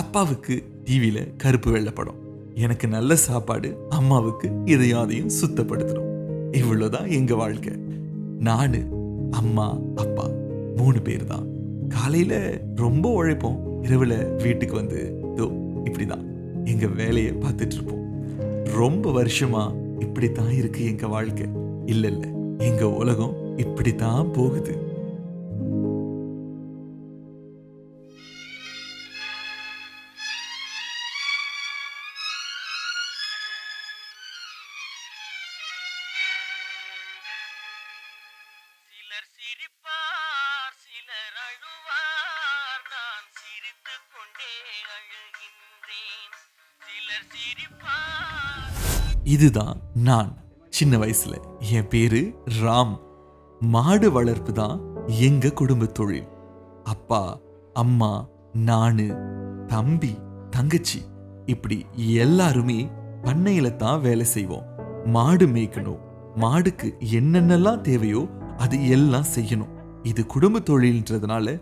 அப்பாவுக்கு டிவியில கருப்பு வெள்ளை படம், எனக்கு நல்ல சாப்பாடு, அம்மாவுக்கு இதையும் அதையும் சுத்தப்படுத்தணும். இவ்வளவுதான் எங்க வாழ்க்கை. நானு, அம்மா, அப்பா 3 பேர் தான். காலையில ரொம்ப உழைப்போம், இரவுல வீட்டுக்கு வந்து இப்படிதான் எங்க வேலையை பார்த்துட்டு இருப்போம். ரொம்ப வருஷமா இப்படித்தான் இருக்கு எங்க வாழ்க்கை. இல்ல எங்க உலகம் இப்படித்தான் போகுது. சிலர் சிரிப்பார், சிலர் அழுவார், நான் சிரித்துக் கொண்டே அழுகின்றேன். சிலர் சிரிப்பார். இதுதான் நான் சின்ன வயசுல. என் பேரு ராம். மாடு வளர்ப்பு தான் எங்க குடும்ப தொழில். அப்பா, அம்மா, நானு, தம்பி, தங்கச்சி இப்படி எல்லாருமே பண்ணையில தான் வேலை செய்வோம். மாடு மேய்க்கணும், மாடுக்கு என்னென்னலாம் தேவையோ அது எல்லாம் செய்யணும். இது குடும்ப தொழில்ன்றதுனால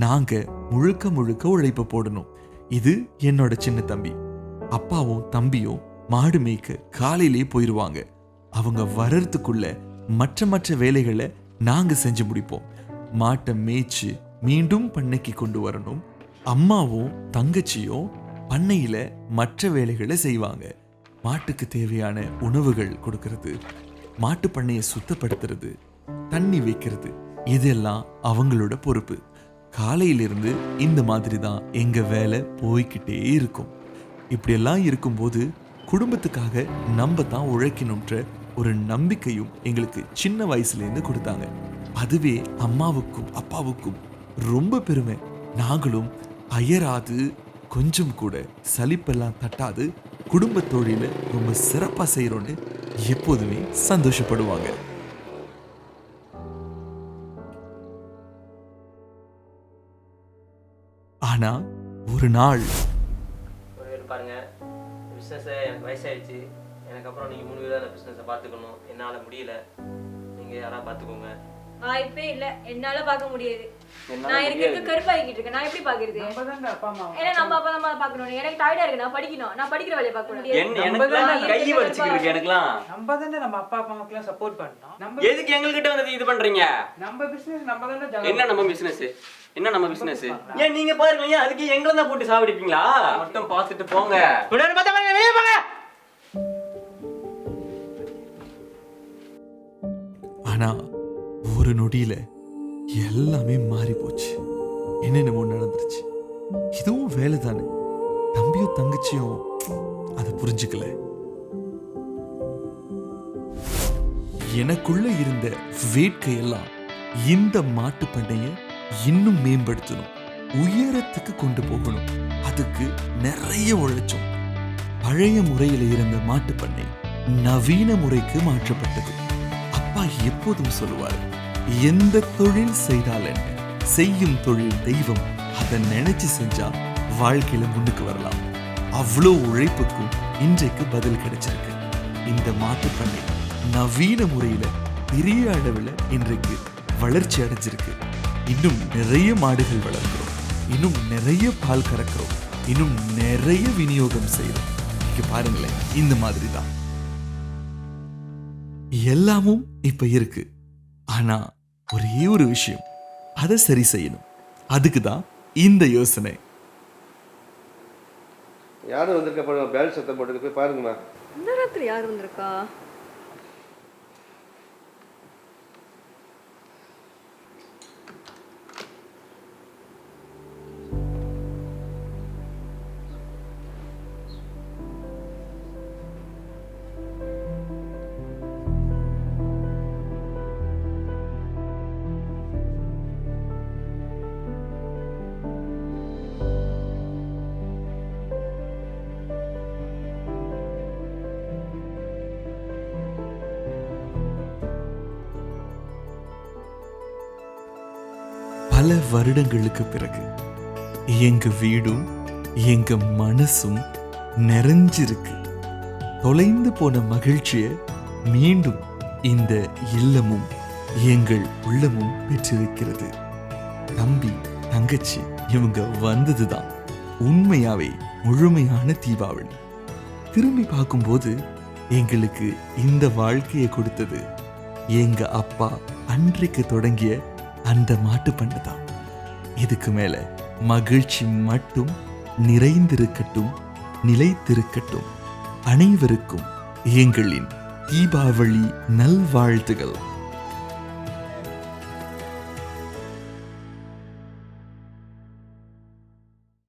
நாங்க முழுக்க முழுக்க உழைப்பு போடணும். இது என்னோட சின்ன தம்பி. அப்பாவும் தம்பியும் மாடு மேய்க்க காலையிலே போயிருவாங்க. அவங்க வர்றதுக்குள்ள மற்ற வேலைகளை நாங்க செஞ்சு முடிப்போம். மாட்டை மேய்ச்சி மீண்டும் பண்ணைக்கு கொண்டு வரணும். அம்மாவும் தங்கச்சியும் பண்ணையில மற்ற வேலைகளை செய்வாங்க. மாட்டுக்கு தேவையான உணவுகள் கொடுக்கறது, மாட்டு பண்ணையை சுத்தப்படுத்துறது, தண்ணி வைக்கிறது, இதெல்லாம் அவங்களோட பொறுப்பு. காலையிலிருந்து இந்த மாதிரி தான் எங்க வேலை போய்கிட்டே இருக்கும். இப்படியெல்லாம் இருக்கும்போது குடும்பத்துக்காக நம்ம தான் உழைக்கணும்ன்ற ஒரு நம்பிக்கையும் எங்களுக்கு சின்ன வயசுல இருந்து கொடுத்தாங்க. அதுவே அம்மாவுக்கும் அப்பாவுக்கும் ரொம்ப பெருமை. நாங்களும் அயராது, கொஞ்சம் கூட சலிப்பெல்லாம் தட்டாது குடும்ப தொழில ரொம்ப சிறப்பா செய்யறோம்னு எப்போதுமே சந்தோஷப்படுவாங்க. ஆனா ஒரு நாள் பாருங்க, பிஸ்னஸை எனக்கு வயசாயிடுச்சு, எனக்கு அப்புறம் நீங்கள் 3 பேர் அந்த பிஸ்னஸை பார்த்துக்கணும். என்னால் முடியல, நீங்கள் யாராவது பார்த்துக்கோங்க. வாய்ப்பே இல்லை, என்னால் பார்க்க முடியாது. நான் எனக்கு கருப்பாகிக்கிட்டு இருக்கேன், நான் எப்படி பார்க்கறது? ஏன்னா நம்ம அப்பா அம்மா பார்க்கணும். எனக்கு டயர்டா இருக்கு, நான் படிக்கணும், நான் படிக்கிற வேலையை பார்க்கணும். கை வலிச்சுக்கிருக்கு எனக்குலாம். நம்ம தானே நம்ம அப்பா அம்மாவுக்குலாம் சப்போர்ட் பண்ணோம். நம்ம எதுக்கு எங்ககிட்ட வந்து இது பண்றீங்க? நம்ம பிசினஸ் நம்ம தானே. என்ன நம்ம பிசினஸ்? என்ன நம்ம பிசினஸ்? ஏன் நீங்க பாருங்க, ஏன் அதுக்கு எங்களை தான் போட்டு சாவடிப்பீங்களா? மட்டும் பார்த்துட்டு போங்க. வெளியே போங்க. ஆனா ஒரு நொடியில எல்லாமே மாறி போச்சு. என்னென்னமோ நடந்துருச்சு. இதுவும் வேலை தானே. தம்பியும் தங்கச்சியும் அதை புரிஞ்சுக்கல. எனக்குள்ள இருந்த வேட்கையெல்லாம் இந்த மாட்டு பண்ணைய இன்னும் மேம்படுத்தணும், உயரத்துக்கு கொண்டு போகணும். அதுக்கு நிறைய உழைச்சோம். பழைய முறையில இருந்த மாட்டு பண்ணை நவீன முறைக்கு மாற்றப்பட்டது. அப்பா எப்போதும் சொல்லுவார், எந்த தொழில் செய்தால் என்ன, செய்யும் தொழில் தெய்வம். அதை நினைச்சு செஞ்சா வாழ்க்கையில முன்னுக்கு வரலாம். அவ்வளோ உழைப்புக்கும் இன்றைக்கு பதில் கிடைச்சிருக்கு. இந்த மாட்டு பண்ணை நவீன முறையில பெரிய அளவில் இன்றைக்கு வளர்ச்சி அடைஞ்சிருக்கு. இன்னும் நிறைய மாடுகள் வளர்க்கிறோம், இன்னும் நிறைய பால் கறக்கிறோம், இன்னும் நிறைய விநியோகம் செய்யறோம். இங்க பாருங்களேன், இந்த மாதிரி தான் எல்லாமும் இப்ப இருக்கு. ஆனா ஒரே ஒரு விஷயம், அதை சரி செய்யணும். அதுக்கு தான் இந்த யோசனை. யாரும் வந்திருக்க பாருங்க, பேல் சத்தம் போட்டு போய் பாருங்கம்மா. இந்த ராத்திரி யார் வந்திருக்கா? பல வருடங்களுக்கு பிறகு எங்க வீடும் எங்க மனசும் நிறைஞ்சிருக்கு. தொலைந்து போன மகிழ்ச்சிய மீண்டும் இந்த இல்லமும் எங்கள் உள்ளமும் பெற்றிருக்கிறது. தம்பி தங்கச்சி இவங்க வந்ததுதான் உண்மையாவே முழுமையான தீபாவளி. திரும்பி பார்க்கும்போது எங்களுக்கு இந்த வாழ்க்கையை கொடுத்தது எங்க அப்பா அன்றைக்கு தொடங்கிய அந்த மாட்டு பண்ணை தான். இதுக்கு மேல மகிழ்ச்சி மட்டும் நிறைந்திருக்கட்டும், நிலைத்திருக்கட்டும். அனைவருக்கும் எங்களின் தீபாவளி நல்வாழ்த்துகள்.